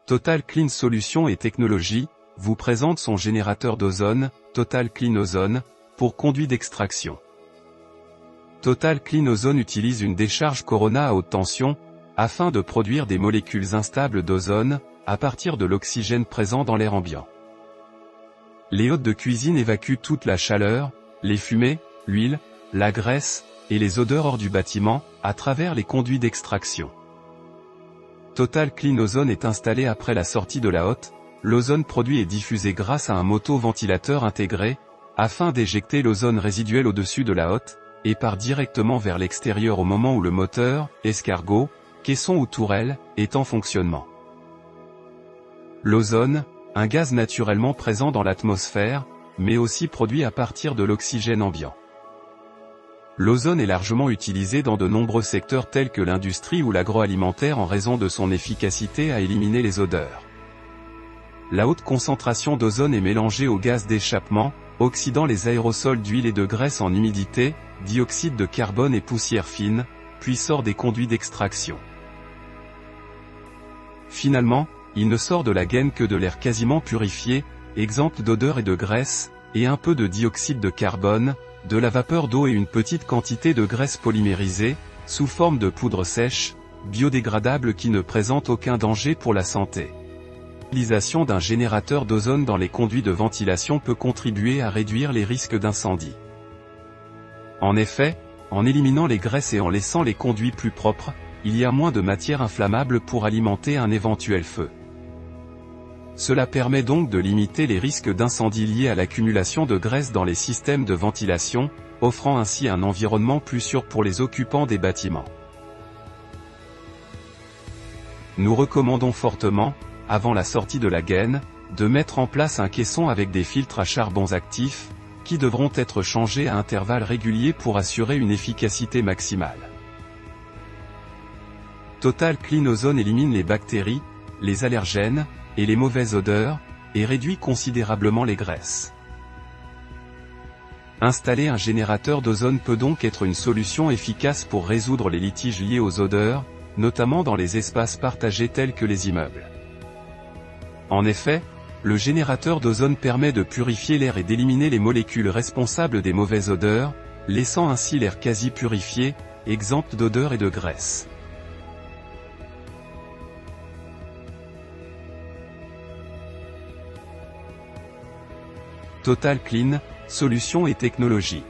Total Clean Solutions et Technologies vous présente son générateur d'ozone, Total Clean Ozone, pour conduit d'extraction. Total Clean Ozone utilise une décharge Corona à haute tension, afin de produire des molécules instables d'ozone, à partir de l'oxygène présent dans l'air ambiant. Les hôtes de cuisine évacuent toute la chaleur, les fumées, l'huile, la graisse, et les odeurs hors du bâtiment, à travers les conduits d'extraction. Total Clean Ozone est installé après la sortie de la hotte. L'ozone produit est diffusé grâce à un motoventilateur intégré, afin d'éjecter l'ozone résiduel au-dessus de la hotte, et part directement vers l'extérieur au moment où le moteur, escargot, caisson ou tourelle, est en fonctionnement. L'ozone, un gaz naturellement présent dans l'atmosphère, mais aussi produit à partir de l'oxygène ambiant. L'ozone est largement utilisé dans de nombreux secteurs tels que l'industrie ou l'agroalimentaire en raison de son efficacité à éliminer les odeurs. La haute concentration d'ozone est mélangée au gaz d'échappement, oxydant les aérosols d'huile et de graisse en humidité, dioxyde de carbone et poussière fine, puis sort des conduits d'extraction. Finalement, il ne sort de la gaine que de l'air quasiment purifié, exempt d'odeur et de graisse, et un peu de dioxyde de carbone, de la vapeur d'eau et une petite quantité de graisse polymérisée, sous forme de poudre sèche, biodégradable qui ne présente aucun danger pour la santé. L'utilisation d'un générateur d'ozone dans les conduits de ventilation peut contribuer à réduire les risques d'incendie. En effet, en éliminant les graisses et en laissant les conduits plus propres, il y a moins de matière inflammable pour alimenter un éventuel feu. Cela permet donc de limiter les risques d'incendie liés à l'accumulation de graisse dans les systèmes de ventilation, offrant ainsi un environnement plus sûr pour les occupants des bâtiments. Nous recommandons fortement, avant la sortie de la gaine, de mettre en place un caisson avec des filtres à charbons actifs, qui devront être changés à intervalles réguliers pour assurer une efficacité maximale. Total Clean Ozone élimine les bactéries, les allergènes, et les mauvaises odeurs, et réduit considérablement les graisses. Installer un générateur d'ozone peut donc être une solution efficace pour résoudre les litiges liés aux odeurs, notamment dans les espaces partagés tels que les immeubles. En effet, le générateur d'ozone permet de purifier l'air et d'éliminer les molécules responsables des mauvaises odeurs, laissant ainsi l'air quasi purifié, exempt d'odeur et de graisse. Total Clean, solutions et technologies.